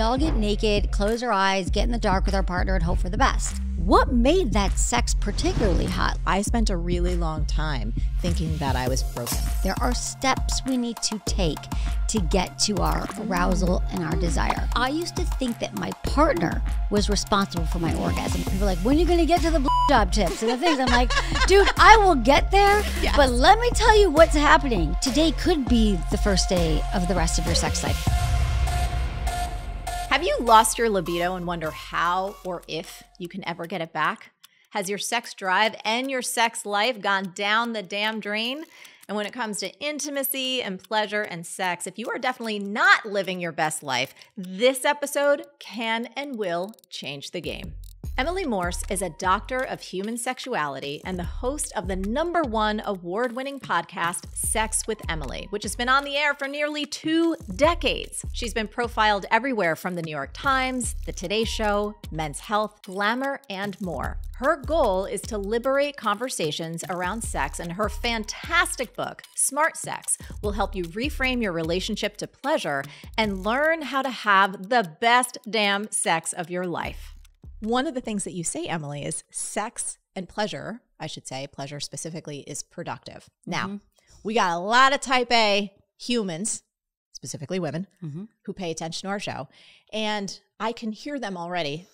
all get naked, close our eyes, get in the dark with our partner and hope for the best. What made that sex particularly hot? I spent a really long time thinking that I was broken. There are steps we need to take to get to our arousal and our desire. I used to think that my partner was responsible for my orgasm. People are like, when are you gonna get to the job tips and the things? I'm like, dude, I will get there, yes. But let me tell you what's happening. Today could be the first day of the rest of your sex life. Have you lost your libido and wonder how or if you can ever get it back? Has your sex drive and your sex life gone down the damn drain? And when it comes to intimacy and pleasure and sex, if you are definitely not living your best life, this episode can and will change the game. Emily Morse is a doctor of human sexuality and the host of the #1 award-winning podcast, Sex with Emily, which has been on the air for nearly 2 decades. She's been profiled everywhere from the New York Times, The Today Show, Men's Health, Glamour, and more. Her goal is to liberate conversations around sex, and her fantastic book, Smart Sex, will help you reframe your relationship to pleasure and learn how to have the best damn sex of your life. One of the things that you say, Emily, is sex and pleasure, I should say, pleasure specifically, is productive. Now, we got a lot of type A humans, specifically women, who pay attention to our show. And I can hear them already,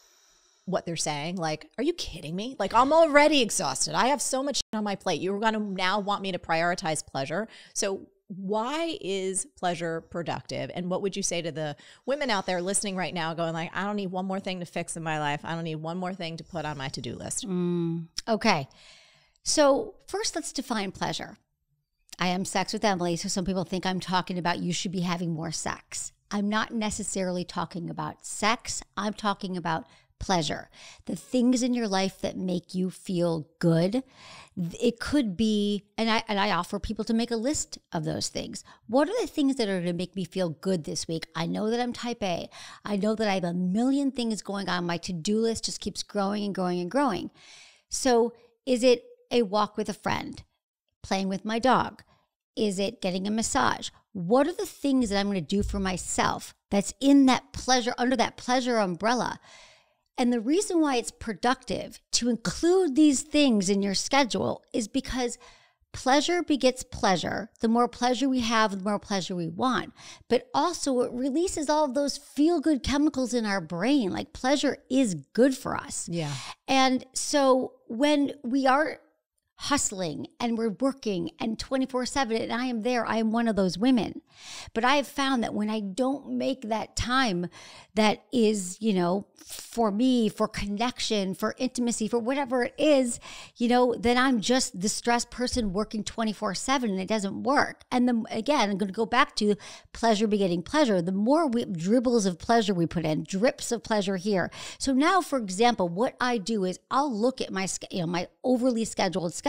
what they're saying. Like, are you kidding me? Like, I'm already exhausted. I have so much shit on my plate. You're going to now want me to prioritize pleasure. So why is pleasure productive? And what would you say to the women out there listening right now going like, I don't need one more thing to fix in my life. I don't need one more thing to put on my to-do list. Okay. So first, let's define pleasure. I am Sex with Emily. So some people think I'm talking about you should be having more sex. I'm not necessarily talking about sex. I'm talking about pleasure, the things in your life that make you feel good. It could be, and I offer people to make a list of those things. What are the things that are going to make me feel good this week? I know that I'm type A. I know that I have a million things going on. My to-do list just keeps growing and growing and growing. So is it a walk with a friend? Playing with my dog? Is it getting a massage? What are the things that I'm going to do for myself that's in that pleasure, under that pleasure umbrella? And the reason why it's productive to include these things in your schedule is because pleasure begets pleasure. The more pleasure we have, the more pleasure we want. But also it releases all of those feel-good chemicals in our brain. Like pleasure is good for us. Yeah. And so when we are hustling and we're working and 24/7 and I am there, I am one of those women. But I have found that when I don't make that time that is, you know, for me, for connection, for intimacy, for whatever it is, you know, then I'm just the stressed person working 24/7 and it doesn't work. And then again, I'm going to go back to pleasure begetting pleasure. The more dribbles of pleasure we put in, drips of pleasure here. So now, for example, what I do is I'll look at my, my overly scheduled schedule.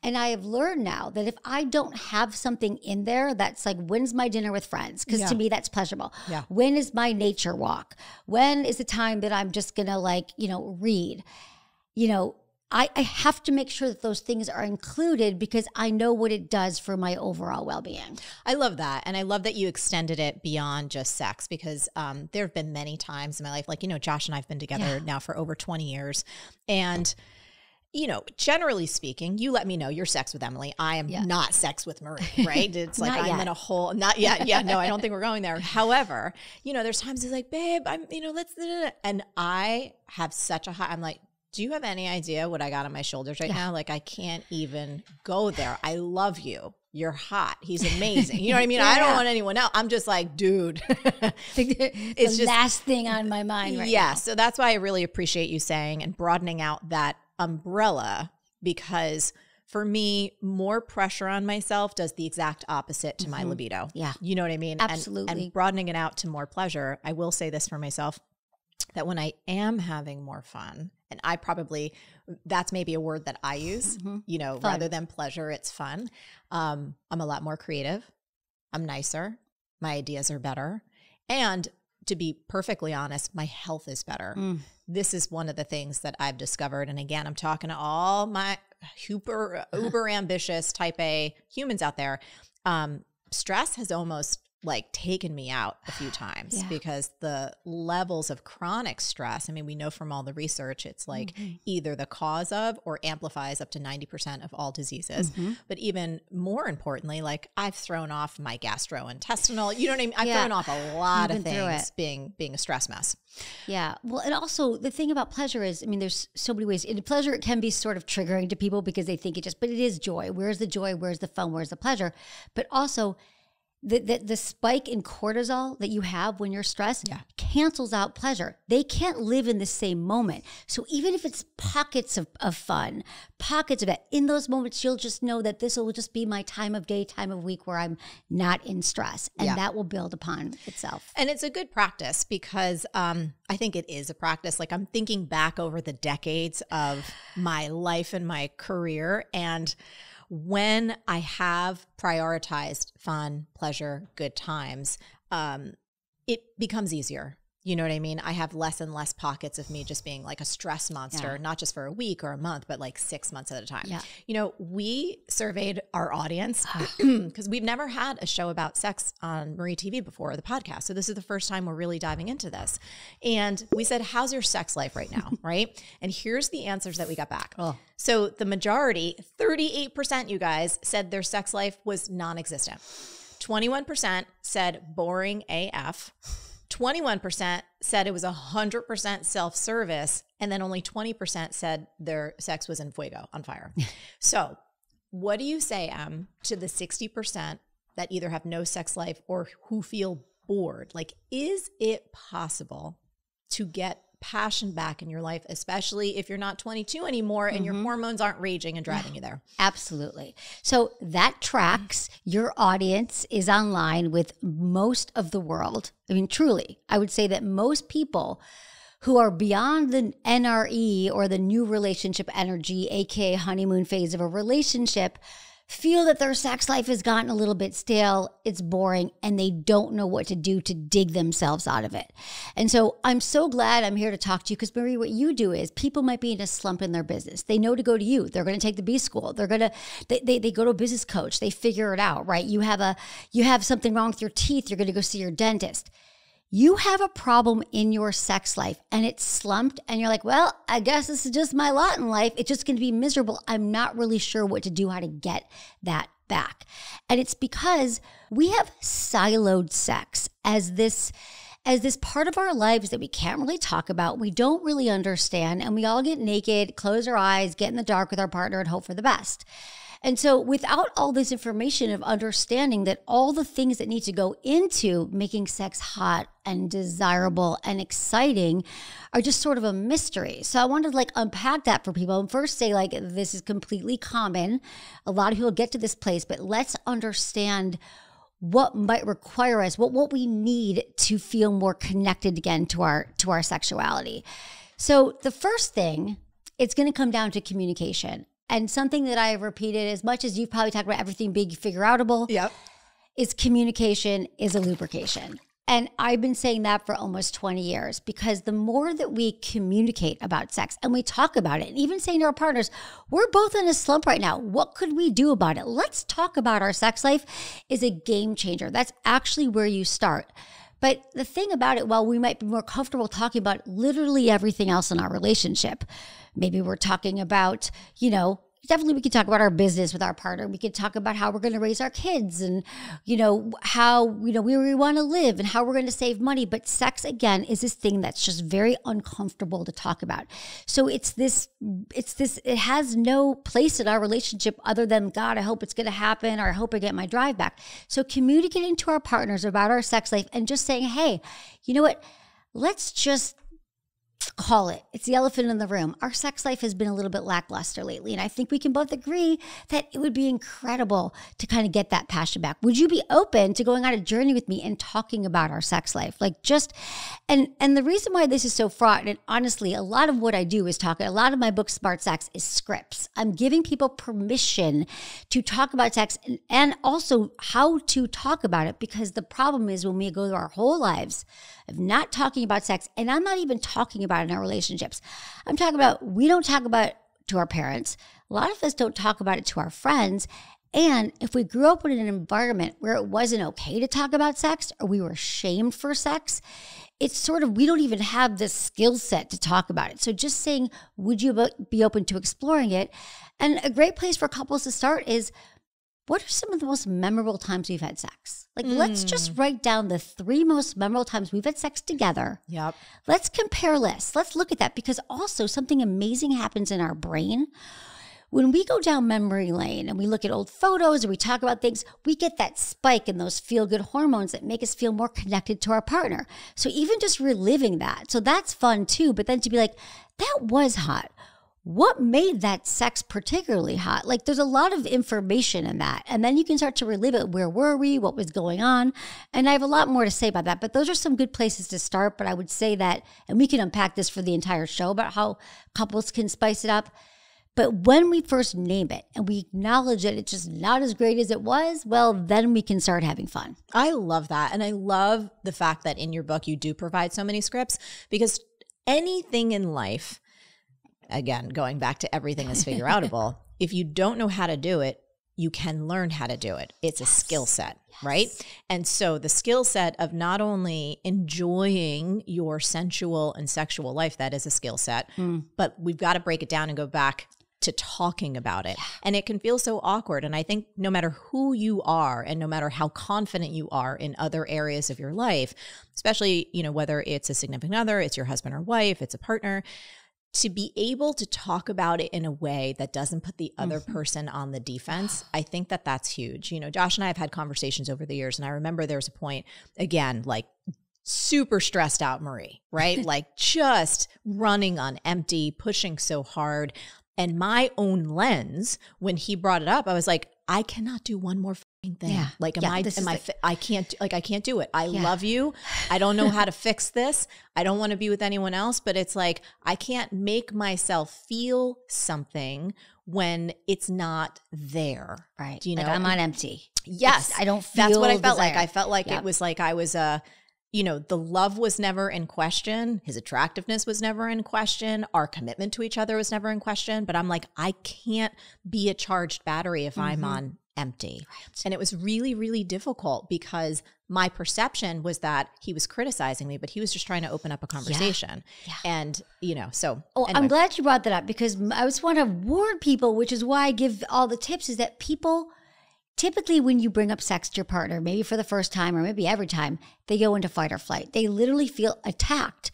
And I have learned now that if I don't have something in there that's like, when's my dinner with friends? Because to me, that's pleasurable. Yeah. When is my nature walk? When is the time that I'm just going to like, you know, read? You know, I have to make sure that those things are included because I know what it does for my overall well-being. I love that. And I love that you extended it beyond just sex because there have been many times in my life, like, you know, Josh and I have been together now for over 20 years. And you know, generally speaking, you let me know you're Sex with Emily. I am not Sex with Marie, right? It's like I'm in a whole, not yet. Yeah, no, I don't think we're going there. However, you know, there's times it's like, babe, I'm, you know, let's, and I have such a high, I'm like, do you have any idea what I got on my shoulders right now? Like, I can't even go there. I love you. You're hot. He's amazing. You know what I mean? I don't want anyone else. I'm just like, dude. It's the last thing on my mind right now. So that's why I really appreciate you saying and broadening out that umbrella, because for me, more pressure on myself does the exact opposite to my libido. Yeah. You know what I mean? Absolutely. And broadening it out to more pleasure, I will say this for myself, that when I am having more fun, and I probably, that's maybe a word that I use, you know, fun. Rather than pleasure, it's fun. I'm a lot more creative. I'm nicer. My ideas are better. And to be perfectly honest, my health is better. This is one of the things that I've discovered. And again, I'm talking to all my uber ambitious type A humans out there. Stress has almost like taken me out a few times because the levels of chronic stress, I mean, we know from all the research, it's like either the cause of or amplifies up to 90% of all diseases. But even more importantly, like I've thrown off my gastrointestinal, you know what I mean? I've thrown off a lot of things being a stress mess. Yeah. Well, and also the thing about pleasure is, I mean, there's so many ways. Pleasure, it can be sort of triggering to people because they think but it is joy. Where's the joy? Where's the fun? Where's the pleasure? But also the spike in cortisol that you have when you're stressed cancels out pleasure. They can't live in the same moment. So even if it's pockets of fun, pockets of it, in those moments, you'll just know that this will just be my time of day, time of week where I'm not in stress. And that will build upon itself. And it's a good practice because I think it is a practice. Like I'm thinking back over the decades of my life and my career, and when I have prioritized fun, pleasure, good times, it becomes easier. You know what I mean? I have less and less pockets of me just being like a stress monster, not just for a week or a month, but like 6 months at a time. Yeah. You know, we surveyed our audience because we've never had a show about sex on Marie TV before, the podcast. So this is the first time we're really diving into this. And we said, how's your sex life right now? Right? And here's the answers that we got back. So the majority, 38%, you guys, said their sex life was non-existent. 21% said boring AF. 21% said it was 100% self-service, and then only 20% said their sex was in fuego, on fire. So what do you say, to the 60% that either have no sex life or who feel bored? Like, is it possible to get passion back in your life, especially if you're not 22 anymore and your hormones aren't raging and driving you there? Absolutely. So that tracks. Your audience is online with most of the world. I mean, truly, I would say that most people who are beyond the NRE or the new relationship energy, aka honeymoon phase of a relationship, feel that their sex life has gotten a little bit stale, it's boring, and they don't know what to do to dig themselves out of it. And so I'm so glad I'm here to talk to you because, Marie, what you do is people might be in a slump in their business. They know to go to you. They're going to take the B school. They're going to, they go to a business coach. They figure it out, right? You have something wrong with your teeth. You're going to go see your dentist. You have a problem in your sex life and it's slumped and you're like, well, I guess this is just my lot in life. It's just going to be miserable. I'm not really sure what to do, how to get that back. And it's because we have siloed sex as this part of our lives that we can't really talk about. We don't really understand. And we all get naked, close our eyes, get in the dark with our partner and hope for the best. And so without all this information of understanding that all the things that need to go into making sex hot and desirable and exciting are just sort of a mystery. So I wanted to like unpack that for people and first say like, this is completely common. A lot of people get to this place, but let's understand what might require us, what we need to feel more connected again to our sexuality. So the first thing, it's going to come down to communication. And something that I have repeated as much as you've probably talked about everything being figure outable, is communication is a lubrication. And I've been saying that for almost 20 years because the more that we communicate about sex and we talk about it, and even saying to our partners, we're both in a slump right now. What could we do about it? Let's talk about our sex life is a game changer. That's actually where you start. But the thing about it, while we might be more comfortable talking about literally everything else in our relationship, maybe we're talking about, definitely we could talk about our business with our partner. We could talk about how we're going to raise our kids and, how, where we want to live and how we're going to save money. But sex, again, is this thing that's just very uncomfortable to talk about. So it has no place in our relationship other than, God, I hope it's going to happen, or I hope I get my drive back. So communicating to our partners about our sex life and just saying, hey, you know what? Let's just call it. It's the elephant in the room. Our sex life has been a little bit lackluster lately. And I think we can both agree that it would be incredible to kind of get that passion back. Would you be open to going on a journey with me and talking about our sex life? And the reason why this is so fraught, and honestly, a lot of what I do is a lot of my book, Smart Sex, is scripts. I'm giving people permission to talk about sex and also how to talk about it, because the problem is when we go through our whole lives of not talking about sex, and I'm not even talking about it in our relationships. I'm talking about, we don't talk about it to our parents. A lot of us don't talk about it to our friends. And if we grew up in an environment where it wasn't okay to talk about sex or we were shamed for sex, it's sort of, we don't even have the skill set to talk about it. So just saying, would you be open to exploring it? And a great place for couples to start is, what are some of the most memorable times we've had sex? Like, let's just write down the 3 most memorable times we've had sex together. Yep. Let's compare lists. Let's look at that, because also something amazing happens in our brain. When we go down memory lane and we look at old photos or we talk about things, we get that spike in those feel-good hormones that make us feel more connected to our partner. So even just reliving that. So that's fun too. But then to be like, that was hot. What made that sex particularly hot? Like, there's a lot of information in that. And then you can start to relive it. Where were we? What was going on? And I have a lot more to say about that, but those are some good places to start. But I would say that, and we can unpack this for the entire show about how couples can spice it up. But when we first name it and we acknowledge that it's just not as great as it was, well, then we can start having fun. I love that. And I love the fact that in your book, you do provide so many scripts, because anything in life, again, going back to everything is figure outable, if you don't know how to do it, you can learn how to do it. It's a skill set, right? And so the skill set of not only enjoying your sensual and sexual life, that is a skill set, but we've got to break it down and go back to talking about it. And it can feel so awkward. And I think no matter who you are and no matter how confident you are in other areas of your life, especially, you know, whether it's a significant other, it's your husband or wife, it's a partner, to be able to talk about it in a way that doesn't put the other person on the defense, I think that that's huge. You know, Josh and I have had conversations over the years, and I remember there was a point, again, like super stressed out Marie, right? Like just running on empty, pushing so hard. And my own lens, when he brought it up, I was like, I cannot do one more fucking thing. Yeah. Like, I can't do it. I Yeah. love you. I don't know how to fix this. I don't want to be with anyone else, but it's like, I can't make myself feel something when it's not there. Right. Do you know? Like, I'm on empty. Yes. I don't feel That's what I felt like. desire. I felt like Yep. it was like I was you know, the love was never in question. His attractiveness was never in question. Our commitment to each other was never in question. But I'm like, I can't be a charged battery if I'm on empty. Right. And it was really, really difficult because my perception was that he was criticizing me, but he was just trying to open up a conversation. Yeah. And, you know, so. Oh, anyway. I'm glad you brought that up, because I just want to warn people, which is why I give all the tips, is that people typically, when you bring up sex to your partner, maybe for the first time or maybe every time, they go into fight or flight. They literally feel attacked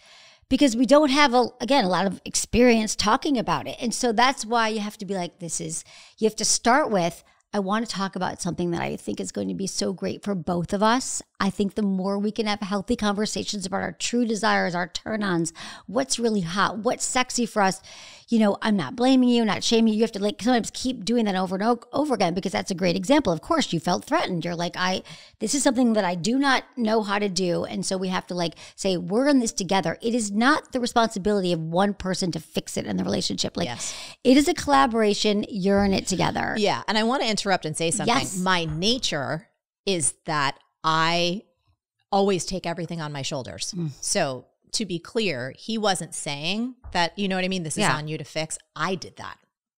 because we don't have, a lot of experience talking about it. And so that's why you have to be like, you have to start with, I want to talk about something that I think is going to be so great for both of us. I think the more we can have healthy conversations about our true desires, our turn-ons, what's really hot, what's sexy for us. You know, I'm not blaming you, not shaming you. You have to sometimes keep doing that over and over again, because that's a great example. Of course, you felt threatened. You're like, this is something that I do not know how to do. And so we have to say, we're in this together. It is not the responsibility of one person to fix it in the relationship. It is a collaboration. You're in it together. Yeah. And I want to interrupt and say something. Yes. My nature is that I always take everything on my shoulders. So to be clear, he wasn't saying that, you know what I mean? This is on you to fix. I did that.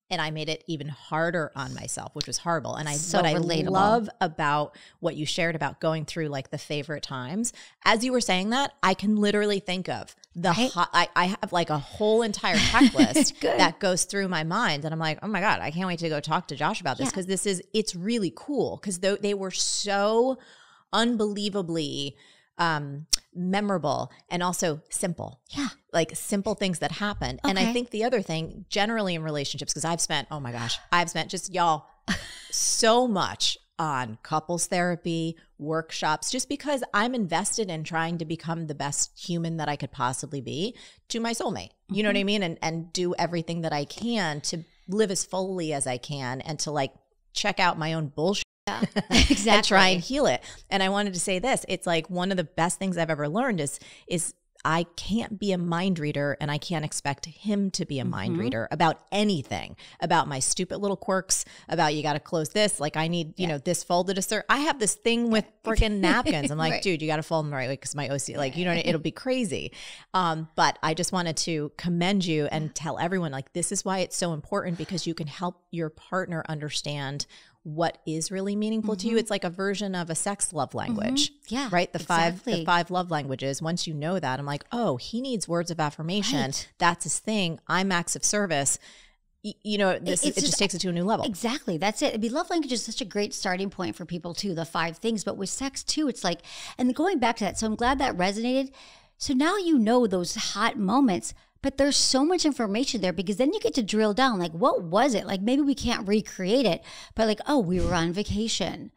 And I made it even harder on myself, which was horrible. And what I love about what you shared about going through like the favorite times, as you were saying that, I can literally think of I have like a whole entire checklist that goes through my mind. And I'm like, oh my God, I can't wait to go talk to Josh about this, because it's really cool, because they were so unbelievably memorable and also simple. Yeah. Like simple things that happen. Okay. And I think the other thing generally in relationships, because I've spent just y'all so much on couples therapy, workshops, just because I'm invested in trying to become the best human that I could possibly be to my soulmate. You know what I mean? And do everything that I can to live as fully as I can, and to like check out my own bullshit. Yeah, exactly. And try and heal it. And I wanted to say this. It's like one of the best things I've ever learned is I can't be a mind reader, and I can't expect him to be a mind reader about anything, about my stupid little quirks, about you got to close this. Like I need, you know, this folded a certain. I have this thing with freaking napkins. I'm like, dude, you got to fold them the right way, because my OC, like, you know, it'll be crazy. But I just wanted to commend you and tell everyone, like, this is why it's so important, because you can help your partner understand what is really meaningful to you. It's like a version of a sex love language. Yeah. Right? The exactly. five love languages. Once you know that, I'm like, oh, he needs words of affirmation. Right. That's his thing. I'm acts of service. You know, it just takes it to a new level. Exactly. That's it. I mean, love language is such a great starting point for people too, the 5 things. But with sex too, it's like, and going back to that, so I'm glad that resonated. So now you know those hot moments, but there's so much information there because then you get to drill down. Like, what was it? Like, maybe we can't recreate it, but like, oh, we were on vacation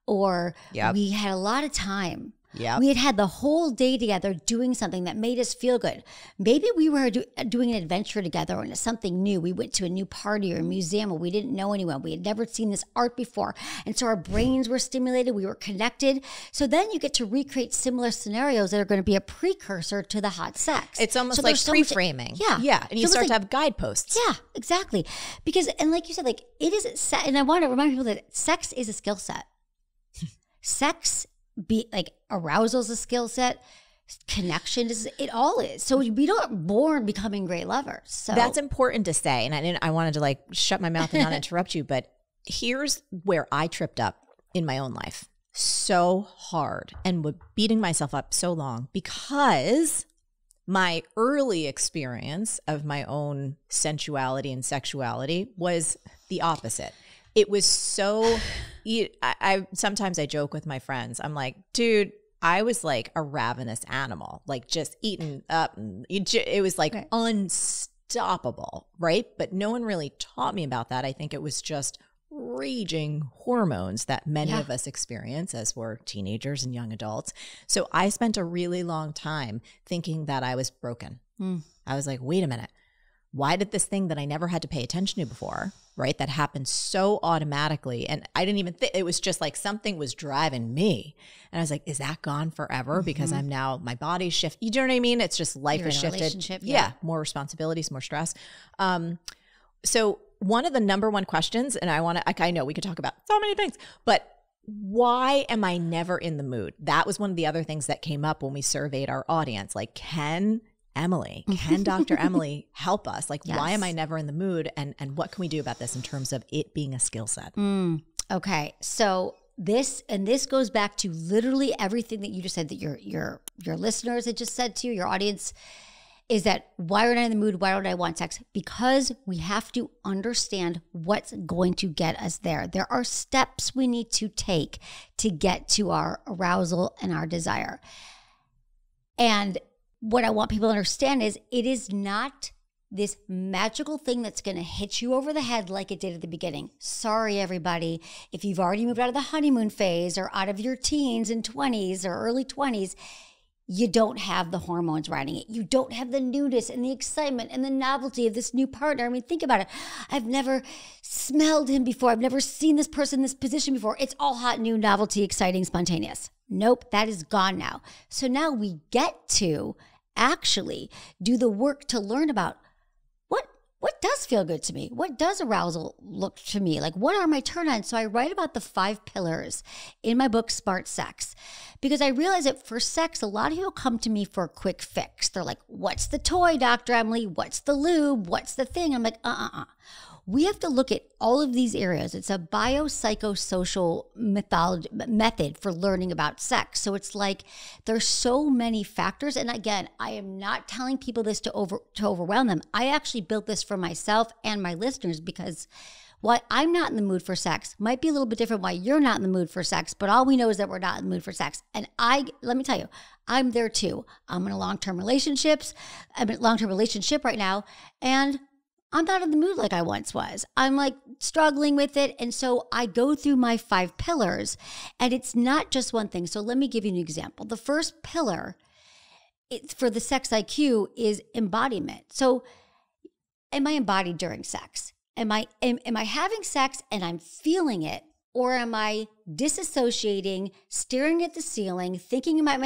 or we had a lot of time. Yeah, we had the whole day together doing something that made us feel good. Maybe we were doing an adventure together and something new. We went to a new party or a museum where we didn't know anyone. We had never seen this art before. And so our brains were stimulated. We were connected. So then you get to recreate similar scenarios that are going to be a precursor to the hot sex. It's almost like pre-framing. Yeah. And you start to have guideposts. Yeah, exactly. Because, and like you said, like it is, and I want to remind people that sex is a skill set. Sex like arousal is a skill set, connection is, it all is. So we don't born becoming great lovers. So that's important to say. And I wanted to like shut my mouth and not interrupt you, but here's where I tripped up in my own life so hard and was beating myself up so long because my early experience of my own sensuality and sexuality was the opposite. It was so, sometimes I joke with my friends. I'm like, dude, I was like a ravenous animal, like just eating up. It was like unstoppable, right? But no one really taught me about that. I think it was just raging hormones that many of us experience as we're teenagers and young adults. So I spent a really long time thinking that I was broken. I was like, wait a minute. Why did this thing that I never had to pay attention to before, right? That happened so automatically. And I didn't even think, it was just like something was driving me. And I was like, is that gone forever? Because I'm now, my body's shifted. You know what I mean? It's just life has shifted. Yeah. More responsibilities, more stress. So one of the number one questions, and I know we could talk about so many things, but why am I never in the mood? That was one of the other things that came up when we surveyed our audience. Like, can Dr. Emily help us? Like, why am I never in the mood? And what can we do about this in terms of it being a skill set? Okay. So this goes back to literally everything that you just said, that your listeners had just said to you, your audience, is that why are I in the mood? Why don't I want sex? Because we have to understand what's going to get us there. There are steps we need to take to get to our arousal and our desire. And what I want people to understand is it is not this magical thing that's going to hit you over the head like it did at the beginning. Sorry, everybody. If you've already moved out of the honeymoon phase or out of your teens and 20s or early 20s, you don't have the hormones riding it. You don't have the newness and the excitement and the novelty of this new partner. I mean, think about it. I've never smelled him before. I've never seen this person in this position before. It's all hot, new, novelty, exciting, spontaneous. Nope, that is gone now. So now we get to actually do the work to learn about what does feel good to me? What does arousal look to me? Like, what are my turn-ons? So I write about the 5 pillars in my book, Smart Sex, because I realize that for sex, a lot of people come to me for a quick fix. They're like, what's the toy, Dr. Emily? What's the lube? What's the thing? I'm like, We have to look at all of these areas. It's a biopsychosocial method for learning about sex. So it's like there's so many factors. And again, I am not telling people this to overwhelm them. I actually built this for myself and my listeners because why I'm not in the mood for sex might be a little bit different why you're not in the mood for sex, but all we know is that we're not in the mood for sex. And let me tell you, I'm there too. I'm in a long-term relationship right now, and I'm not in the mood like I once was. I'm like struggling with it. And so I go through my 5 pillars, and it's not just one thing. So let me give you an example. The first pillar for the sex IQ is embodiment. So am I embodied during sex? Am I having sex and I'm feeling it? Or am I disassociating, staring at the ceiling, thinking about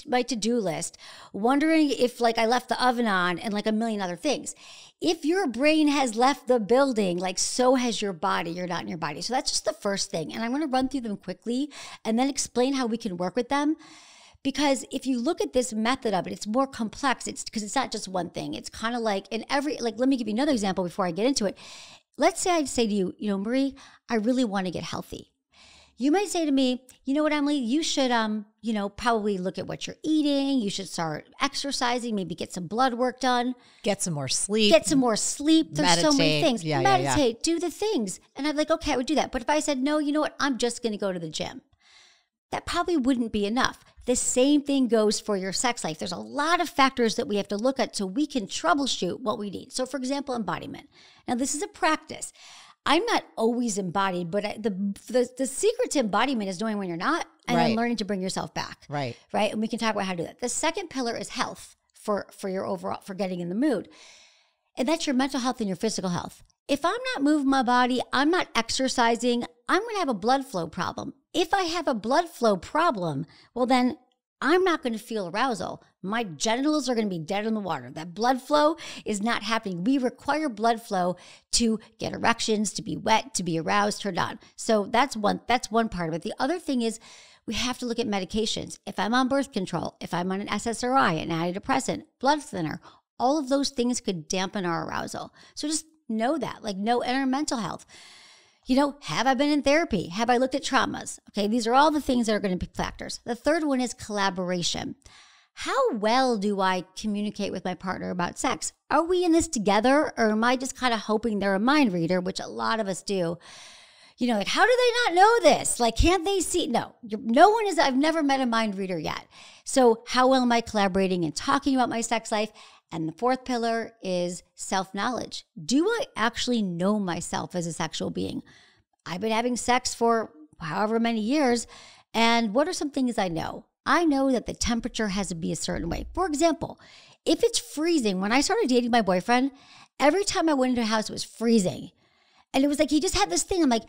my to-do list, wondering if like I left the oven on and like a million other things? If your brain has left the building, like so has your body, you're not in your body. So that's just the first thing. And I'm going to run through them quickly and then explain how we can work with them. Because if you look at this method of it, it's more complex. It's because it's not just one thing. It's kind of like let me give you another example before I get into it. let's say I say to you, Marie, I really want to get healthy. You might say to me, you know what, Emily, you should, probably look at what you're eating. You should start exercising, maybe get some blood work done. Get some more sleep. There's so many things. Meditate, do the things. And I'm like, okay, I would do that. But if I said, no, you know what, I'm just going to go to the gym, that probably wouldn't be enough. The same thing goes for your sex life. There's a lot of factors that we have to look at so we can troubleshoot what we need. So for example, embodiment. Now this is a practice. I'm not always embodied, but the secret to embodiment is knowing when you're not and then learning to bring yourself back. Right. And we can talk about how to do that. The second pillar is health for your overall, for getting in the mood. And that's your mental health and your physical health. If I'm not moving my body, I'm not exercising, I'm going to have a blood flow problem. If I have a blood flow problem, well then I'm not going to feel arousal. My genitals are going to be dead in the water. That blood flow is not happening. We require blood flow to get erections, to be wet, to be aroused, turned on. So that's one part of it. The other thing is we have to look at medications. If I'm on birth control, if I'm on an SSRI, an antidepressant, blood thinner, all of those things could dampen our arousal. So just know that, know our mental health. Have I been in therapy? Have I looked at traumas? Okay, these are all the things that are going to be factors. The third one is collaboration. How well do I communicate with my partner about sex? Are we in this together, or am I just kind of hoping they're a mind reader, which a lot of us do? How do they not know this? Can't they see? No one is, I've never met a mind reader yet. So how well am I collaborating and talking about my sex life? And the fourth pillar is self-knowledge. Do I actually know myself as a sexual being? I've been having sex for however many years. And what are some things I know? I know that the temperature has to be a certain way. For example, if it's freezing, when I started dating my boyfriend, every time I went into a house, it was freezing. And it was like, he just had this thing. I'm like,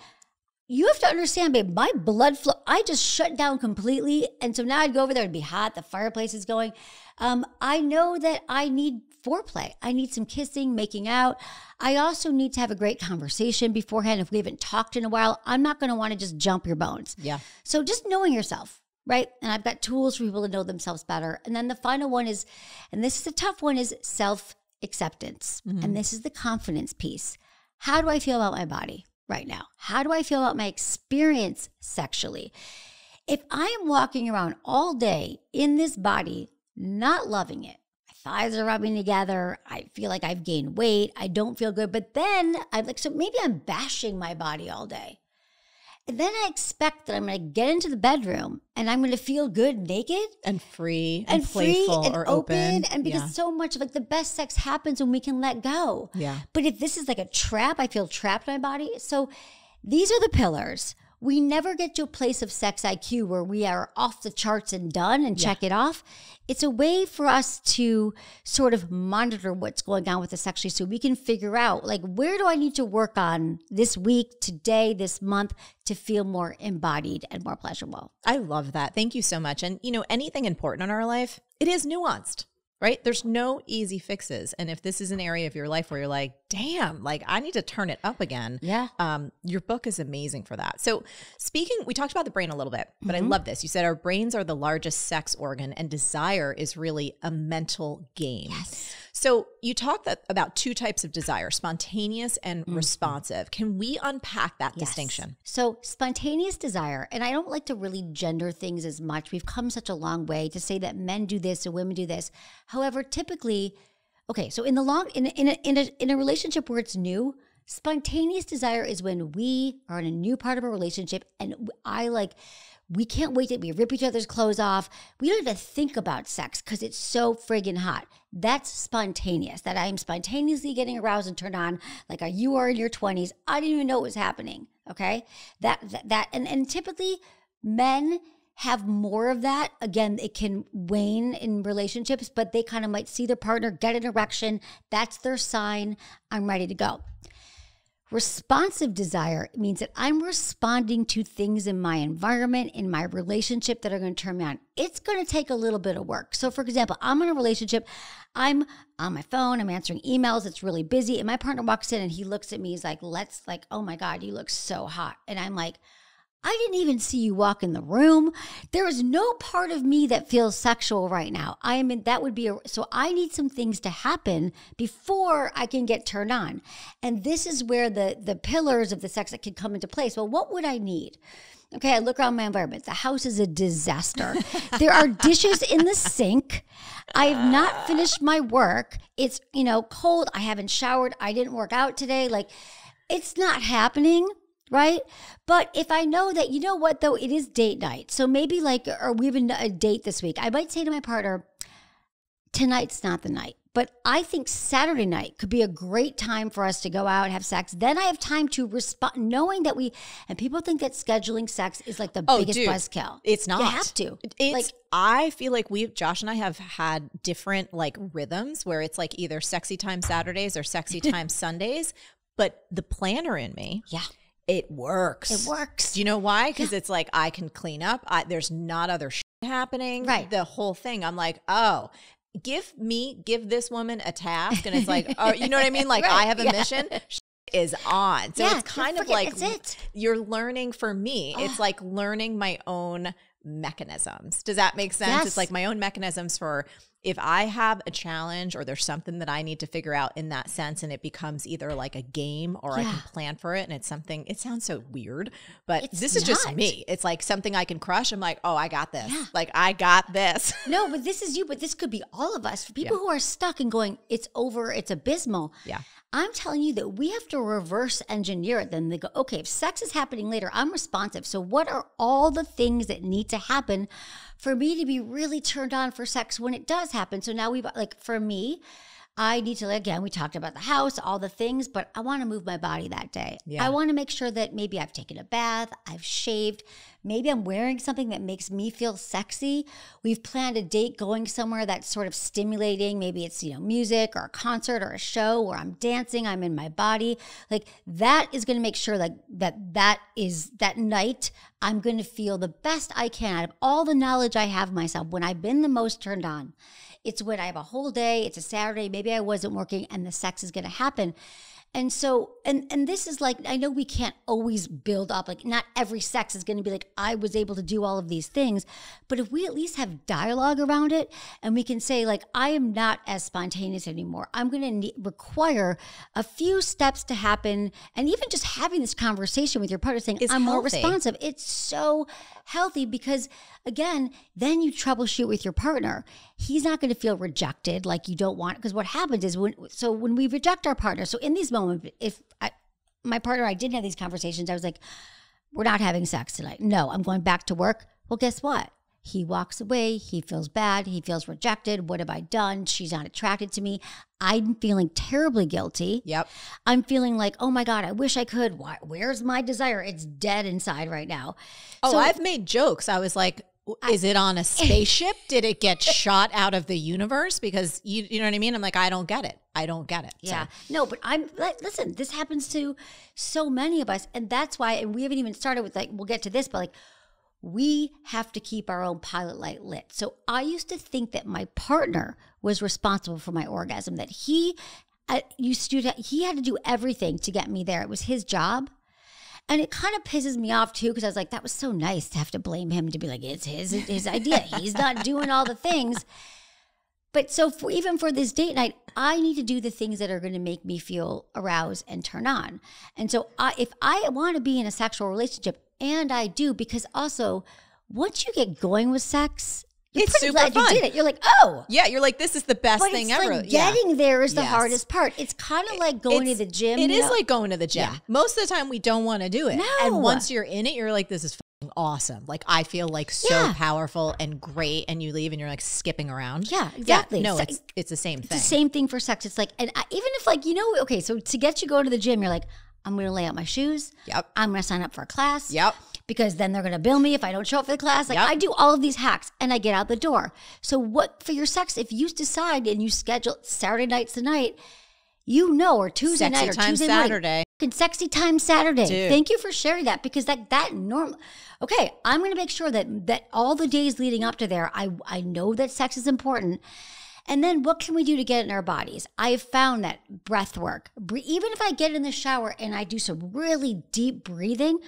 you have to understand, babe, my blood flow, I just shut down completely. And so now I'd go over there, it'd be hot, the fireplace is going. I know that I need foreplay. I need some kissing, making out. I also need to have a great conversation beforehand. If we haven't talked in a while, I'm not going to want to just jump your bones. Yeah. So just knowing yourself, right? And I've got tools for people to know themselves better. And then the final one is, and this is a tough one, is self-acceptance. Mm-hmm. And this is the confidence piece. How do I feel about my body right now? How do I feel about my experience sexually? If I am walking around all day in this body, not loving it, my thighs are rubbing together, I feel like I've gained weight, I don't feel good, but then so maybe I'm bashing my body all day. And then I expect that I'm going to get into the bedroom and I'm going to feel good naked and free and playful and or open. And because so much of the best sex happens when we can let go. Yeah. But if this is like a trap, I feel trapped in my body. So these are the pillars. We never get to a place of sex IQ where we are off the charts and done and check it off. It's a way for us to sort of monitor what's going on with us sexually so we can figure out, where do I need to work on this week, today, this month to feel more embodied and more pleasurable. I love that. Thank you so much. And, anything important in our life, it is nuanced. Right? There's no easy fixes. And if this is an area of your life where you're like, damn, I need to turn it up again. Yeah. Your book is amazing for that. So we talked about the brain a little bit, but I love this. You said our brains are the largest sex organ and desire is really a mental game. Yes. So you talked about two types of desire, spontaneous and responsive. Can we unpack that distinction? So spontaneous desire, and I don't like to really gender things as much. We've come such a long way to say that men do this and women do this. However, typically, okay, so in a relationship where it's new, spontaneous desire is when we are in a new part of a relationship and we can't wait we rip each other's clothes off. We don't have to think about sex because it's so friggin' hot. That's spontaneous, that I am spontaneously getting aroused and turned on like you are in your 20s. I didn't even know it was happening, okay? And typically men have more of that. Again, it can wane in relationships, but they kind of might see their partner get an erection. That's their sign. I'm ready to go. Responsive desire means that I'm responding to things in my environment, in my relationship that are going to turn me on. It's going to take a little bit of work. So for example, I'm in a relationship, I'm on my phone, I'm answering emails, it's really busy, and my partner walks in and he looks at me, he's like, oh my God, you look so hot. And I'm like, I didn't even see you walk in the room. There is no part of me that feels sexual right now. So I need some things to happen before I can get turned on. And this is where the pillars of the sex that can come into place. Well, what would I need? Okay, I look around my environment. The house is a disaster. There are dishes in the sink. I have not finished my work. It's, cold. I haven't showered. I didn't work out today. Like, it's not happening. Right? But if I know that, you know what, though, it is date night. So maybe or we have a date this week. I might say to my partner, tonight's not the night. But I think Saturday night could be a great time for us to go out and have sex. Then I have time to respond, knowing that and people think that scheduling sex is like the biggest buzzkill. It's not. You have to. I feel like Josh and I have had different rhythms where it's like either sexy time Saturdays or sexy time Sundays. But the planner in me. Yeah. It works. It works. Do you know why? Because it's like I can clean up. There's not other shit happening. Right. The whole thing. I'm like, oh, give this woman a task. And it's like, oh, you know what I mean? Like I have a mission. Shit is on. So it's kind of like you're learning for me. It's like learning my own mechanisms. Does that make sense? Yes. It's like my own mechanisms for if I have a challenge or there's something that I need to figure out in that sense, and it becomes either like a game or I can plan for it, and it's something, it sounds so weird, but this is just me. It's like something I can crush. I'm like, oh, I got this. Yeah. Like, I got this. No, but this is you, but this could be all of us. For people who are stuck and going, it's over, it's abysmal. Yeah. I'm telling you that we have to reverse engineer it. Then they go, okay, if sex is happening later, I'm responsive. So what are all the things that need to happen for me to be really turned on for sex when it does happen? So now for me, I need to, again, we talked about the house, all the things, but I want to move my body that day. Yeah. I want to make sure that maybe I've taken a bath, I've shaved, maybe I'm wearing something that makes me feel sexy. We've planned a date going somewhere that's sort of stimulating. Maybe it's, music or a concert or a show where I'm dancing, I'm in my body. Like that is going to make sure that night I'm going to feel the best I can out of all the knowledge I have myself when I've been the most turned on. It's when I have a whole day, it's a Saturday, maybe I wasn't working and the sex is going to happen. And so, and this is like, I know we can't always build up, like not every sex is going to be like, I was able to do all of these things, but if we at least have dialogue around it and we can say like, I am not as spontaneous anymore. I'm going to require a few steps to happen. And even just having this conversation with your partner saying, I'm more responsive. It's so healthy because again, then you troubleshoot with your partner. He's not going to feel rejected like you don't want, because what happens is when we reject our partner, so in these moments, if my partner and I didn't have these conversations, I was like, we're not having sex tonight. No, I'm going back to work. Well, guess what? He walks away. He feels bad. He feels rejected. What have I done? She's not attracted to me. I'm feeling terribly guilty. Yep. I'm feeling like, oh my God, I wish I could. Where's my desire? It's dead inside right now. Oh, so, I've made jokes. I was like, is it on a spaceship? Did it get shot out of the universe? Because you know what I mean? I'm like, I don't get it. Yeah. So. No, but listen, this happens to so many of us. And that's why, and we haven't even started with we'll get to this, but we have to keep our own pilot light lit. So I used to think that my partner was responsible for my orgasm, that he had to do everything to get me there. It was his job. And it kind of pisses me off too, because I was like, that was so nice to have to blame him, to be like, it's his idea. He's not doing all the things. But so even for this date night, I need to do the things that are going to make me feel aroused and turn on. And so if I want to be in a sexual relationship, and I do, because also once you get going with sex, it's super fun. You did it. You're like, oh. Yeah, you're like, this is the best thing ever. Like getting there is the hardest part. It's kind of like going to the gym. It is like going to the gym. Yeah. Most of the time we don't want to do it. No. And once you're in it, you're like, this is fucking awesome. Like I feel like so powerful and great, and you leave and you're like skipping around. Yeah, exactly. Yeah, no, it's the same thing. It's the same thing for sex. It's like, and even if okay, so to get you going to the gym, you're like, I'm going to lay out my shoes. Yep. I'm going to sign up for a class. Yep. Because then they're going to bill me if I don't show up for the class. I do all of these hacks and I get out the door. So what for your sex, if you decide and you schedule Saturday night's the night, or Tuesday night or Tuesday Saturday. Sexy time Saturday. Dude. Thank you for sharing that, because that normal. Okay, I'm going to make sure that all the days leading up to there, I know that sex is important. And then what can we do to get it in our bodies? I have found that breath work, even if I get in the shower and I do some really deep breathing,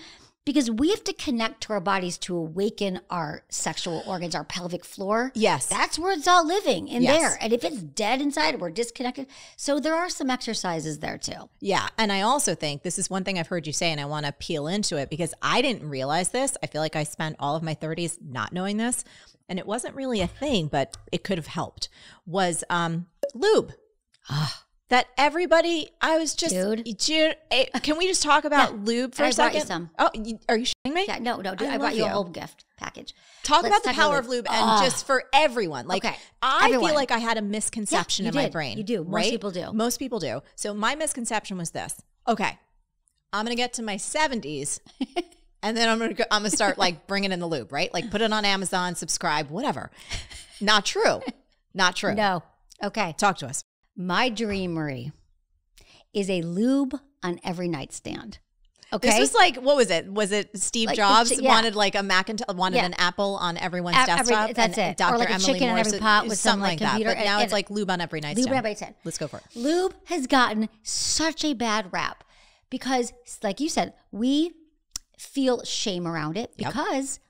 because we have to connect to our bodies to awaken our sexual organs, our pelvic floor. Yes. That's where it's all living in there. And if it's dead inside, we're disconnected. So there are some exercises there too. Yeah. And I also think this is one thing I've heard you say, and I want to peel into it because I didn't realize this. I feel like I spent all of my 30s not knowing this, and it wasn't really a thing, but it could have helped, was lube. That everybody, I was just, Dude, can we just talk about lube for a second? I brought you some. Oh, are you shitting me? Yeah, no, dude, I brought you a whole gift package. Talk about the power of lube and just for everyone. Like, I feel like I had a misconception in my brain. You do. Most people do. Most people do. So my misconception was this. Okay, I'm going to get to my 70s and then I'm going to start like bringing in the lube, right? Like put it on Amazon, subscribe, whatever. Not true. Not true. No. Okay. Talk to us. My dream, Marie, is a lube on every nightstand. Okay. This was like, what was it? Was it Steve Jobs wanted like a Macintosh, wanted an Apple on everyone's desktop? That's it. Dr. Or like a Emily chicken Morse, on every pot with some like computer. That. But now it's like lube on every nightstand. Lube on every nightstand. Let's go for it. Lube has gotten such a bad rap because, like you said, we feel shame around it because,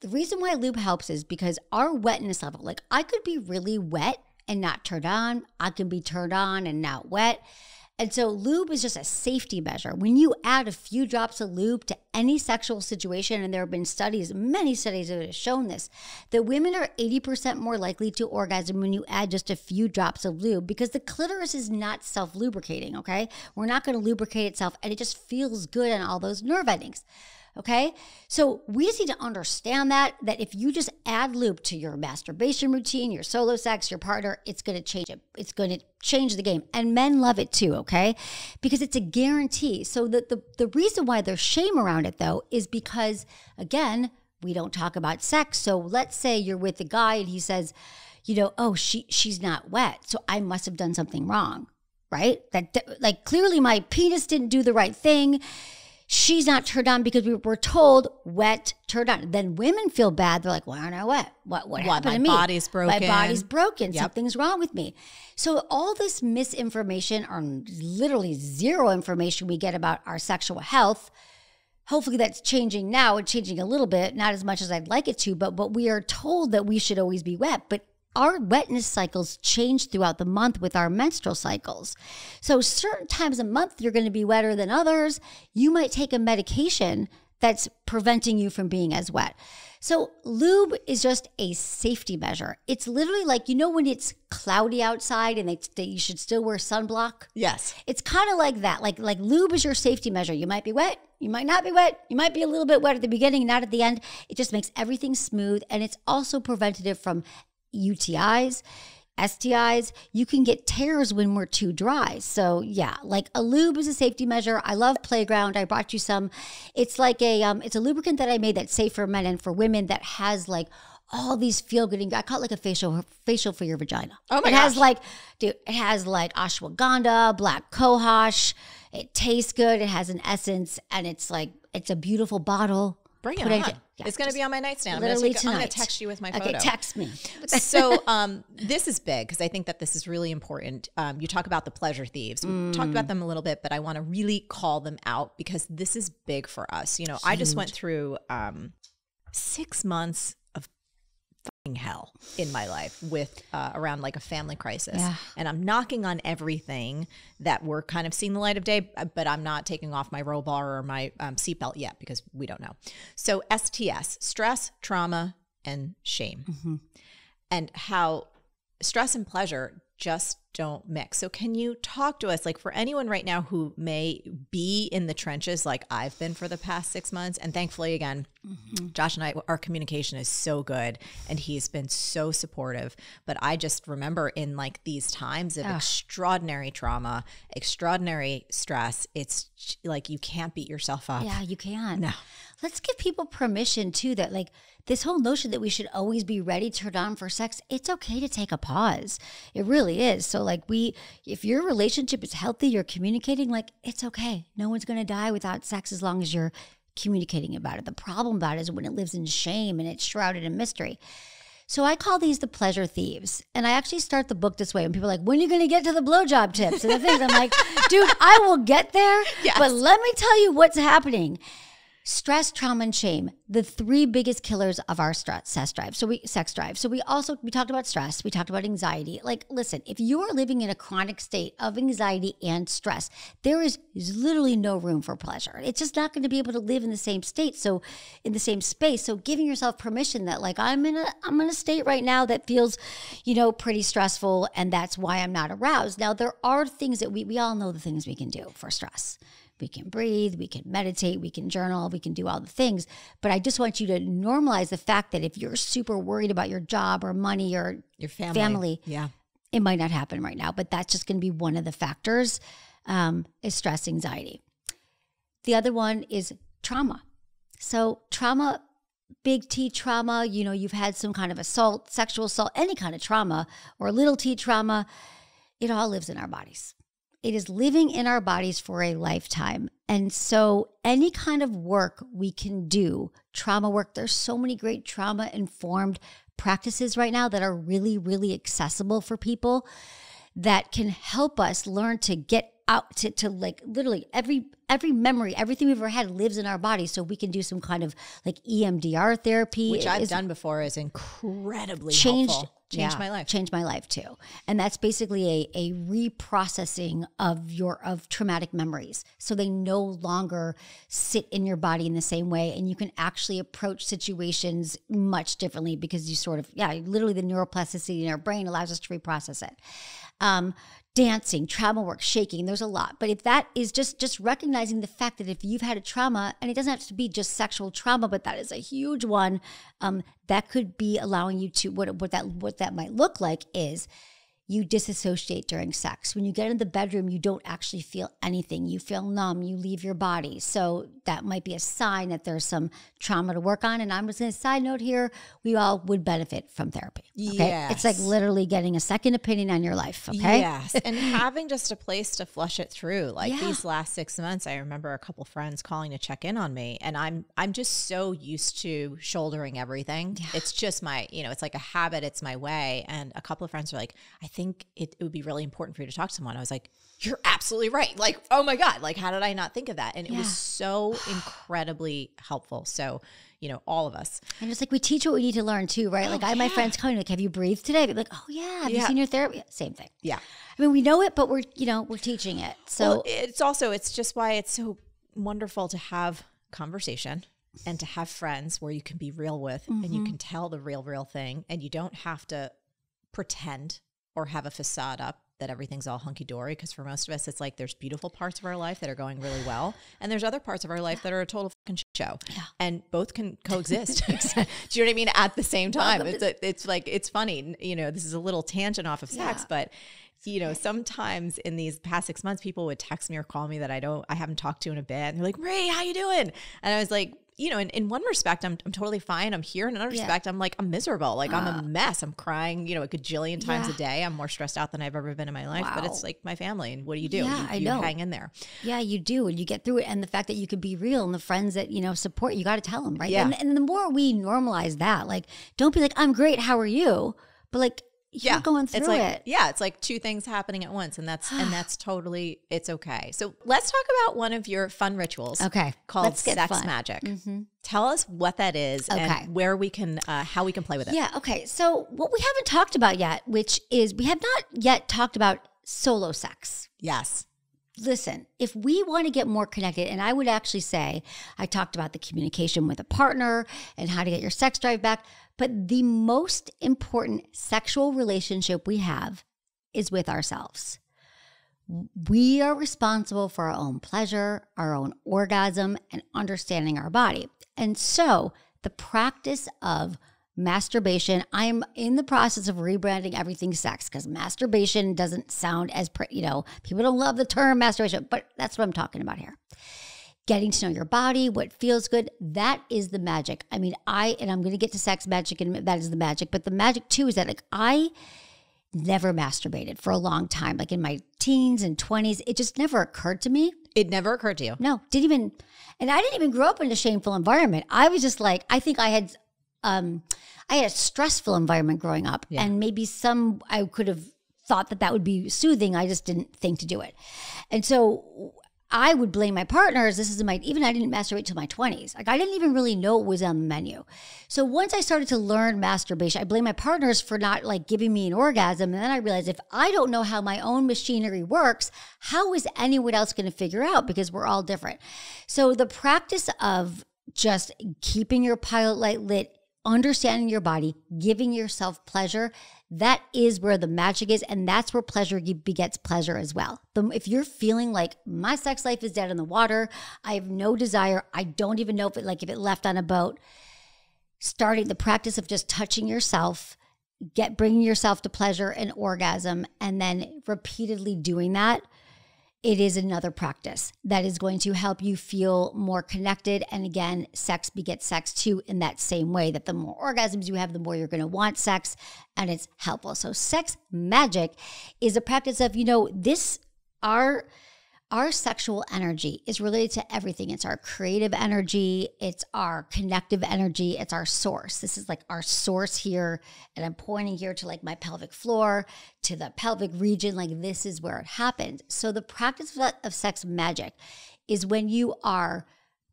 the reason why lube helps is because our wetness level, like I could be really wet and not turned on. I can be turned on and not wet. And so lube is just a safety measure. When you add a few drops of lube to any sexual situation, and there have been studies, many studies that have shown this, that women are 80% more likely to orgasm when you add just a few drops of lube because the clitoris is not self-lubricating, okay? We're not going to lubricate itself, and it just feels good on all those nerve endings. Okay, so we just need to understand that if you just add lube to your masturbation routine, your solo sex, your partner, it's going to change it. It's going to change the game. And men love it too, okay? Because it's a guarantee. So the reason why there's shame around it though is because, again, we don't talk about sex. So let's say you're with a guy and he says, you know, oh, she's not wet, so I must have done something wrong, right? That like clearly my penis didn't do the right thing. She's not turned on because we were told wet, turned on. Then women feel bad. They're like, why aren't I wet? What happened to me? My body's broken. My body's broken. Yep. Something's wrong with me. So all this misinformation or literally zero information we get about our sexual health, hopefully that's changing now. It's changing a little bit, not as much as I'd like it to, but we are told that we should always be wet. But our wetness cycles change throughout the month with our menstrual cycles. So certain times a month, you're going to be wetter than others. You might take a medication that's preventing you from being as wet. So lube is just a safety measure. It's literally like, you know, when it's cloudy outside and you should still wear sunblock? Yes. It's kind of like that. Like lube is your safety measure. You might be wet. You might not be wet. You might be a little bit wet at the beginning, not at the end. It just makes everything smooth. And it's also preventative from UTIs, STIs. You can get tears when we're too dry. So yeah, like a lube is a safety measure. I love Playground. I brought you some. It's like it's a lubricant that I made that's safe for men and for women that has like all these feel-good. I call it like a facial for your vagina. Oh my gosh. It has like ashwagandha, black cohosh. It tastes good. It has an essence, and it's a beautiful bottle. Bring it on. It's going to be on my nightstand. I'm going to text you with my photo. Okay, text me. So this is big because I think that this is really important. You talk about the pleasure thieves. We talked about them a little bit, but I want to really call them out because this is big for us. You know, I just went through 6 months of fucking hell in my life with around like a family crisis. Yeah. And I'm knocking on everything that we're kind of seeing the light of day, but I'm not taking off my roll bar or my seatbelt yet because we don't know. So STS, stress, trauma, and shame, and how stress and pleasure just don't mix. So can you talk to us, like for anyone right now who may be in the trenches like I've been for the past 6 months, and thankfully again, Josh and I, our communication is so good and he's been so supportive. But I just remember in like these times of extraordinary trauma, extraordinary stress, it's like you can't beat yourself up. Yeah, you can. No. Let's give people permission too, that like this whole notion that we should always be ready, turned on for sex, it's okay to take a pause. It really is. So like if your relationship is healthy, you're communicating, like it's okay. No one's going to die without sex as long as you're communicating about it. The problem about it is when it lives in shame and it's shrouded in mystery. So I call these the pleasure thieves. And I actually start the book this way. And people are like, when are you going to get to the blowjob tips and the things? I'm like, dude, I will get there. Yes. But let me tell you what's happening. Stress, trauma, and shame, the 3 biggest killers of our sex drive. So we talked about stress. We talked about anxiety. Like, listen, if you are living in a chronic state of anxiety and stress, there is literally no room for pleasure. It's just not going to be able to live in the same state. So in the same space. So giving yourself permission that like, I'm in a state right now that feels, pretty stressful. And that's why I'm not aroused. Now there are things that we all know the things we can do for stress. We can breathe, we can meditate, we can journal, we can do all the things. But I just want you to normalize the fact that if you're super worried about your job or money or your family, it might not happen right now. But that's just going to be one of the factors is stress, anxiety. The other one is trauma. So trauma, big T trauma, you've had some kind of assault, sexual assault, any kind of trauma or little T trauma, it all lives in our bodies. It is living in our bodies for a lifetime. And so any kind of work we can do, trauma work, there's so many great trauma-informed practices right now that are really, really accessible for people that can help us learn to get out to like literally every memory, everything we've ever had lives in our body. So we can do some kind of like EMDR therapy. Which I've done before is incredibly helpful. Changed my life. Changed my life too. And that's basically a reprocessing of traumatic memories. So they no longer sit in your body in the same way. And you can actually approach situations much differently because you sort of, literally the neuroplasticity in our brain allows us to reprocess it. Dancing, trauma work, shaking, there's a lot. But if that is just recognizing the fact that if you've had a trauma, and it doesn't have to be just sexual trauma, but that is a huge one, that could be allowing you to, what that might look like is you disassociate during sex. When you get in the bedroom, you don't actually feel anything. You feel numb, you leave your body. So that might be a sign that there's some trauma to work on. And I'm just going to side note here, we all would benefit from therapy. Okay? Yes. It's like literally getting a second opinion on your life. Okay. Yes. And having just a place to flush it through. Like these last 6 months, I remember a couple friends calling to check in on me. And I'm just so used to shouldering everything. Yeah. It's just my, it's like a habit. It's my way. And a couple of friends were like, I think it would be really important for you to talk to someone. I was like, you're absolutely right. Like, oh my God, like, how did I not think of that? And it was so incredibly helpful. So, all of us. And it's like, we teach what we need to learn too, right? Like I have my friends coming like, have you breathed today? I'd be like, oh yeah. Have you seen your therapy? Same thing. Yeah. I mean, we know it, but we're teaching it. So it's just why it's so wonderful to have conversation and to have friends where you can be real with and you can tell the real thing and you don't have to pretend or have a facade up that everything's all hunky-dory, because for most of us, it's like there's beautiful parts of our life that are going really well, and there's other parts of our life that are a total fucking shit show, and both can coexist. Do you know what I mean? At the same time, it's like, it's funny, this is a little tangent off of sex, but sometimes in these past 6 months, people would text me or call me that I haven't talked to in a bit, and they're like, Marie, how you doing? And I was like, in one respect, I'm totally fine. I'm here. In another respect, I'm like, I'm miserable. Like I'm a mess. I'm crying, a gajillion times a day. I'm more stressed out than I've ever been in my life, but it's like my family. And what do? You hang in there. Yeah, you do. And you get through it. And the fact that you could be real and the friends that, support you, got to tell them, right? Yeah. And the more we normalize that, like, don't be like, I'm great. How are you? But like, you're going through it. Yeah, it's like two things happening at once, and that's totally, it's okay. So let's talk about one of your fun rituals. Okay, called sex magic. Mm-hmm. Tell us what that is and where we can, how we can play with it. Yeah. Okay. So what we haven't talked about yet, which is we have not yet talked about solo sex. Yes. Listen, if we want to get more connected, and I would actually say, I talked about the communication with a partner and how to get your sex drive back, but the most important sexual relationship we have is with ourselves. We are responsible for our own pleasure, our own orgasm, and understanding our body. And so the practice of masturbation, I'm in the process of rebranding everything sex, because masturbation doesn't sound as, people don't love the term masturbation, but that's what I'm talking about here. Getting to know your body, what feels good, that is the magic. I mean, I'm going to get to sex magic, and that is the magic. But the magic too is that like I never masturbated for a long time. Like in my teens and 20s, it just never occurred to me. It never occurred to you? No, and I didn't even grow up in a shameful environment. I was just like, I think I had I had a stressful environment growing up, and maybe I could have thought that would be soothing. I just didn't think to do it. And so I would blame my partners. Even I didn't masturbate till my 20s. Like, I didn't even really know what was on the menu. So once I started to learn masturbation, I blame my partners for not like giving me an orgasm. And then I realized if I don't know how my own machinery works, how is anyone else going to figure out? Because we're all different. So the practice of just keeping your pilot light lit, understanding your body, giving yourself pleasure, that is where the magic is. And that's where pleasure begets pleasure as well. If you're feeling like my sex life is dead in the water, I have no desire, I don't even know if it left on a boat, starting the practice of just touching yourself, bringing yourself to pleasure and orgasm, and then repeatedly doing that, it is another practice that is going to help you feel more connected. And again, sex begets sex too, in that same way that the more orgasms you have, the more you're going to want sex, and it's helpful. So sex magic is a practice of, our sexual energy is related to everything. It's our creative energy. It's our connective energy. It's our source. This is like our source here. And I'm pointing here to like my pelvic floor, to the pelvic region. Like, this is where it happens. So the practice of sex magic is when you are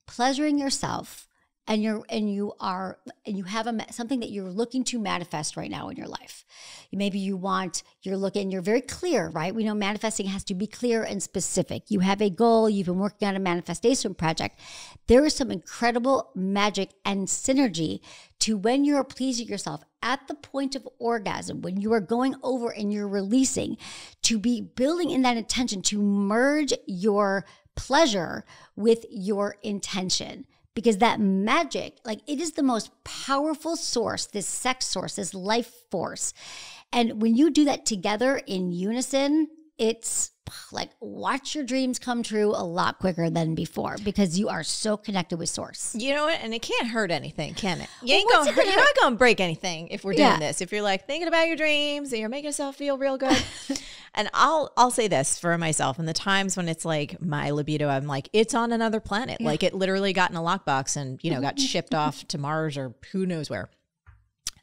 pleasuring yourself and you have something that you're looking to manifest right now in your life. Maybe you're very clear, right? We know manifesting has to be clear and specific. You have a goal, you've been working on a manifestation project. There is some incredible magic and synergy to when you're pleasing yourself at the point of orgasm, when you are going over and you're releasing, to be building in that intention to merge your pleasure with your intention. Because that magic, it is the most powerful source, this sex source, this life force. And when you do that together in unison, it's like, watch your dreams come true a lot quicker than before, because you are so connected with source. You know what? And it can't hurt anything, can it? You're not going to break anything if we're doing this. If you're like thinking about your dreams and you're making yourself feel real good. And I'll say this for myself, in the times when it's like my libido, I'm like, it's on another planet. Like, it literally got in a lockbox and, got shipped off to Mars or who knows where.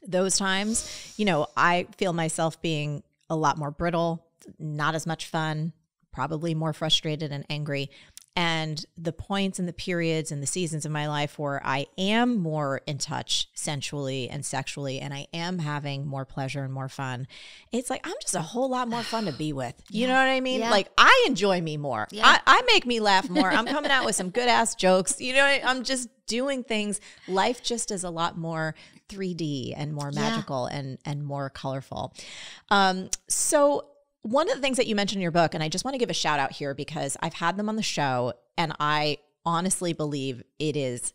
Those times, I feel myself being a lot more brittle, not as much fun, probably more frustrated and angry. And the points and the periods and the seasons of my life where I am more in touch sensually and sexually, and I am having more pleasure and more fun, it's like, I'm just a whole lot more fun to be with. You know what I mean? Yeah. Like, I enjoy me more. Yeah. I make me laugh more. I'm coming out with some good ass jokes. I'm just doing things. Life just is a lot more 3D and more magical and more colorful. So one of the things that you mentioned in your book, and I just want to give a shout out here because I've had them on the show, and I honestly believe it is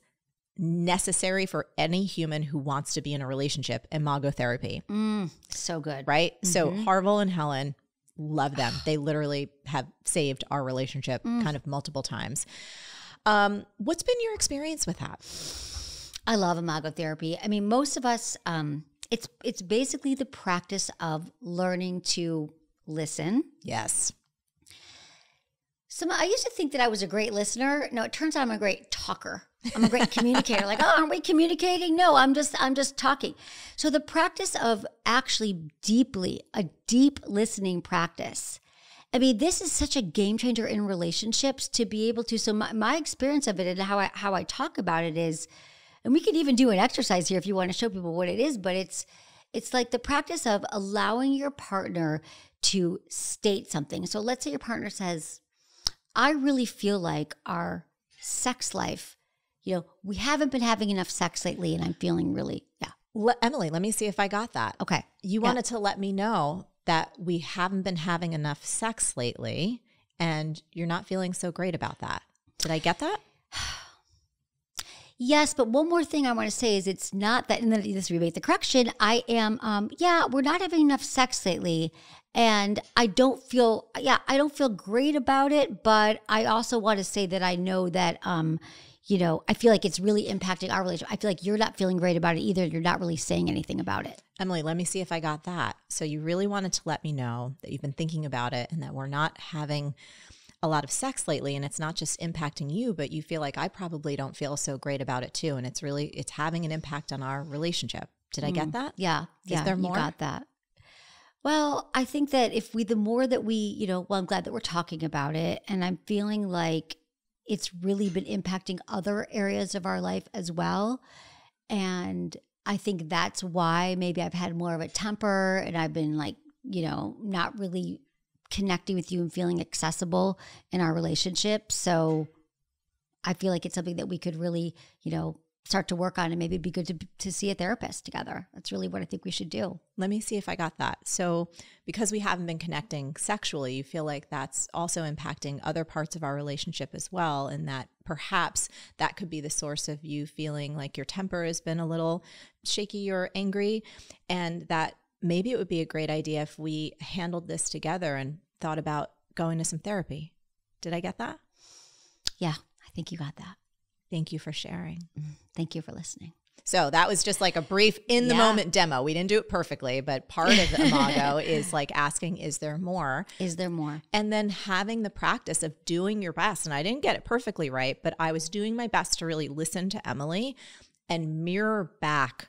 necessary for any human who wants to be in a relationship, imago therapy. So good. Right? Mm-hmm. So Harville and Helen, love them. They literally have saved our relationship kind of multiple times. What's been your experience with that? I love imago therapy. I mean, most of us, it's basically the practice of learning to listen. Yes. So I used to think that I was a great listener. No, it turns out I'm a great talker. I'm a great communicator. Like, oh, aren't we communicating? No, I'm just talking. So the practice of actually a deep listening practice. I mean, this is such a game changer in relationships to be able to. So my experience of it and how I talk about it is, and we could even do an exercise here if you want to show people what it is, but it's like the practice of allowing your partner to state something. So let's say your partner says, I really feel like our sex life, we haven't been having enough sex lately, and I'm feeling really, Emily, let me see if I got that. Okay. You wanted to let me know that we haven't been having enough sex lately, and you're not feeling so great about that. Did I get that? Yes, but one more thing I want to say is it's not that, and then this rebate the correction, I am, we're not having enough sex lately, and I don't feel great about it, but I also want to say that I know that, I feel like it's really impacting our relationship. I feel like you're not feeling great about it either. You're not really saying anything about it. Emily, let me see if I got that. So you really wanted to let me know that you've been thinking about it and that we're not having a lot of sex lately, and it's not just impacting you, but you feel like I probably don't feel so great about it too. And it's having an impact on our relationship. Did I get that? Yeah. Is there more? You got that. Well, I think that the more that we, well, I'm glad that we're talking about it, and I'm feeling like it's really been impacting other areas of our life as well. And I think that's why maybe I've had more of a temper, and I've been like, not really connecting with you and feeling accessible in our relationship. So I feel like it's something that we could really, start to work on, and maybe it'd be good to see a therapist together. That's really what I think we should do. Let me see if I got that. So because we haven't been connecting sexually, you feel like that's also impacting other parts of our relationship as well, and that perhaps that could be the source of you feeling like your temper has been a little shaky or angry, and that maybe it would be a great idea if we handled this together and thought about going to some therapy. Did I get that? Yeah, I think you got that. Thank you for sharing. Thank you for listening. So that was just like a brief in the moment demo. We didn't do it perfectly, but part of the Imago is like asking, is there more? Is there more? And then having the practice of doing your best. And I didn't get it perfectly right, but I was doing my best to really listen to Emily and mirror back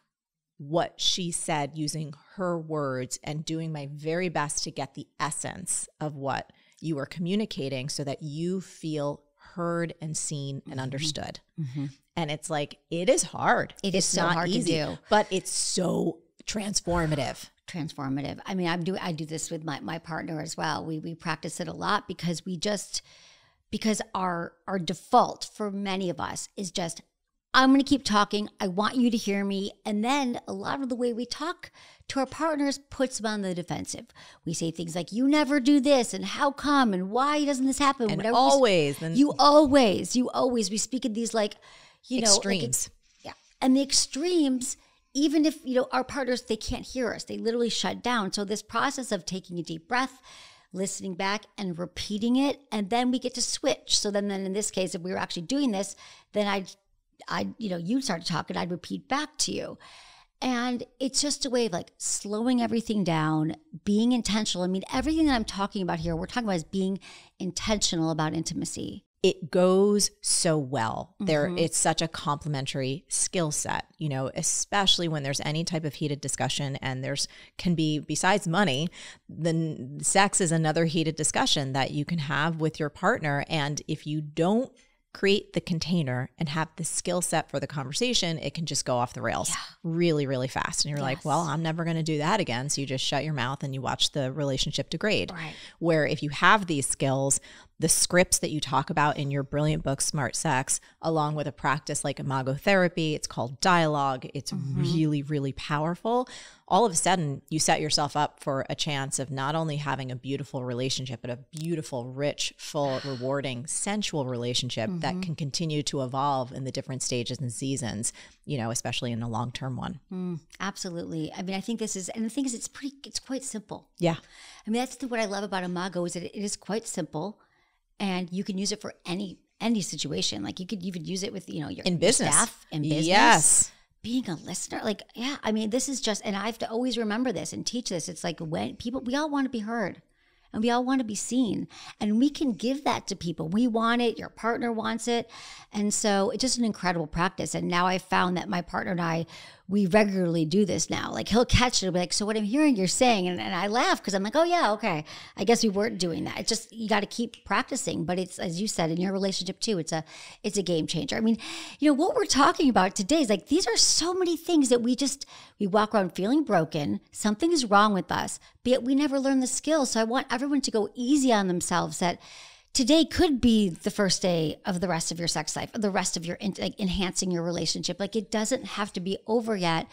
what she said using her words, and doing my very best to get the essence of what you were communicating so that you feel heard and seen and understood. Mm-hmm. And it's like, it is hard. It's so not hard easy, to do. but it's so transformative. I mean, I do this with my partner as well. We practice it a lot because our default for many of us is just, I'm going to keep talking. I want you to hear me. And then a lot of the way we talk to our partners puts them on the defensive. We say things like, you never do this, and how come, and why doesn't this happen? And whatever always. You always. We speak in these like, extremes. And the extremes, even if, our partners, they can't hear us. They literally shut down. So this process of taking a deep breath, listening back and repeating it, and then we get to switch. So then in this case, if we were actually doing this, then you'd start talking, I'd repeat back to you. And it's just a way of like slowing everything down, being intentional. I mean, everything that I'm talking about here, we're talking about is being intentional about intimacy. It goes so well. It's such a complementary skill set, especially when there's any type of heated discussion, and can be, besides money, then sex is another heated discussion that you can have with your partner. And if you don't create the container and have the skill set for the conversation, it can just go off the rails really, really fast. And you're like, well, I'm never going to do that again. So you just shut your mouth and you watch the relationship degrade. Right. Where if you have these skills, the scripts that you talk about in your brilliant book, Smart Sex, along with a practice like Imago therapy, it's called dialogue. It's really, really powerful. All of a sudden, you set yourself up for a chance of not only having a beautiful relationship, but a beautiful, rich, full, rewarding, sensual relationship that can continue to evolve in the different stages and seasons, especially in a long-term one. Absolutely. I mean, I think this is, and the thing is, it's quite simple. Yeah. I mean, that's what I love about Imago is that it is quite simple, and you can use it for any situation. Like you could even use it with, your staff in business. Yes. Being a listener, I mean, this is just, and I have to always remember this and teach this. It's like when we all want to be heard, and we all want to be seen, and we can give that to people. We want it. Your partner wants it. And so it's just an incredible practice. And now I've found that my partner and I, we regularly do this now. Like he'll catch it and be like, so what I'm hearing you're saying, and I laugh because I'm like, oh yeah, okay. I guess we weren't doing that. It's just, you got to keep practicing. But it's, as you said, in your relationship too, it's a game changer. I mean, what we're talking about today is like, these are so many things that we walk around feeling broken. Something is wrong with us, but yet we never learn the skills. So I want everyone to go easy on themselves, that today could be the first day of the rest of your sex life, the rest of your enhancing your relationship. Like it doesn't have to be over yet.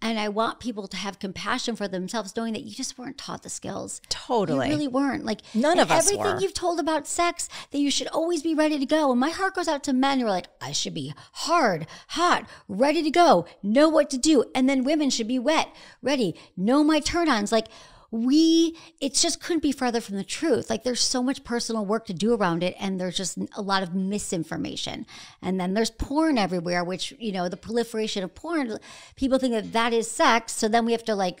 And I want people to have compassion for themselves, knowing that you just weren't taught the skills. Totally. You really weren't. Like none of us were. Everything you've told about sex, that you should always be ready to go. And my heart goes out to men who are like, I should be hard, hot, ready to go, know what to do. And then women should be wet, ready, know my turn-ons. Like it just couldn't be further from the truth. Like there's so much personal work to do around it, and there's just a lot of misinformation. And then there's porn everywhere, which, the proliferation of porn, people think that is sex. So then we have to like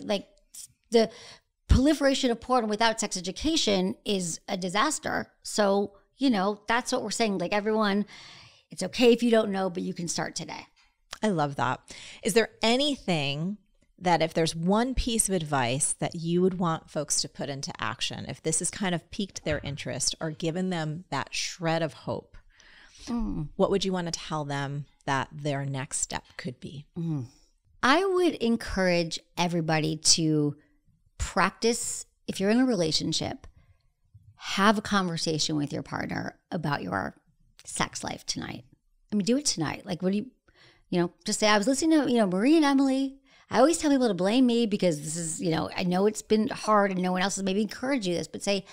the proliferation of porn without sex education is a disaster. So, that's what we're saying. Like everyone, it's okay if you don't know, but you can start today. I love that. Is there anything that if there's one piece of advice that you would want folks to put into action, if this has kind of piqued their interest or given them that shred of hope, what would you want to tell them that their next step could be? I would encourage everybody to practice, if you're in a relationship, have a conversation with your partner about your sex life tonight. I mean, do it tonight. Like, what do you, just say, I was listening to, Marie and Emily. I always tell people to blame me because this is, I know it's been hard and no one else has maybe encouraged you this, but say,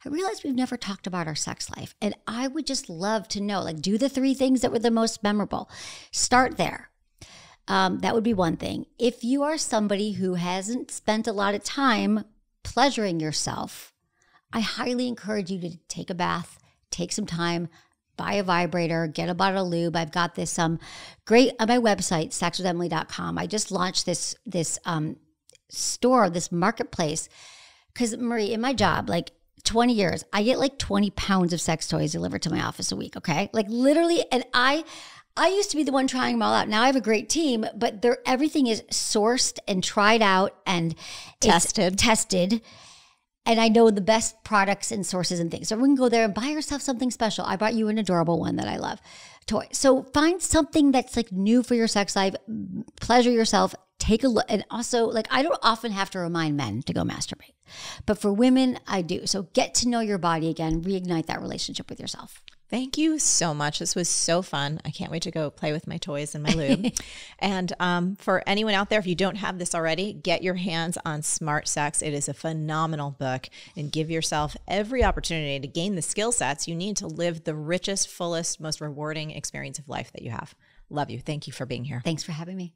I realize we've never talked about our sex life. And I would just love to know, like, do the 3 things that were the most memorable. Start there. That would be one thing. If you are somebody who hasn't spent a lot of time pleasuring yourself, I highly encourage you to take a bath, take some time, buy a vibrator, get a bottle of lube. I've got this great on my website, sexwithemily.com. I just launched this store, this marketplace, because Marie, in my job, like 20 years, I get like 20 pounds of sex toys delivered to my office a week. Okay, like literally, and I used to be the one trying them all out. Now I have a great team, but everything is sourced and tried out and tested. And I know the best products and sources and things. So we can go there and buy yourself something special. I bought you an adorable one that I love, toy. So find something that's like new for your sex life, pleasure yourself, take a look. And also, like, I don't often have to remind men to go masturbate, but for women, I do. So get to know your body again, reignite that relationship with yourself. Thank you so much. This was so fun. I can't wait to go play with my toys and my lube. And for anyone out there, if you don't have this already, get your hands on Smart Sex. It is a phenomenal book, and give yourself every opportunity to gain the skill sets you need to live the richest, fullest, most rewarding experience of life that you have. Love you. Thank you for being here. Thanks for having me.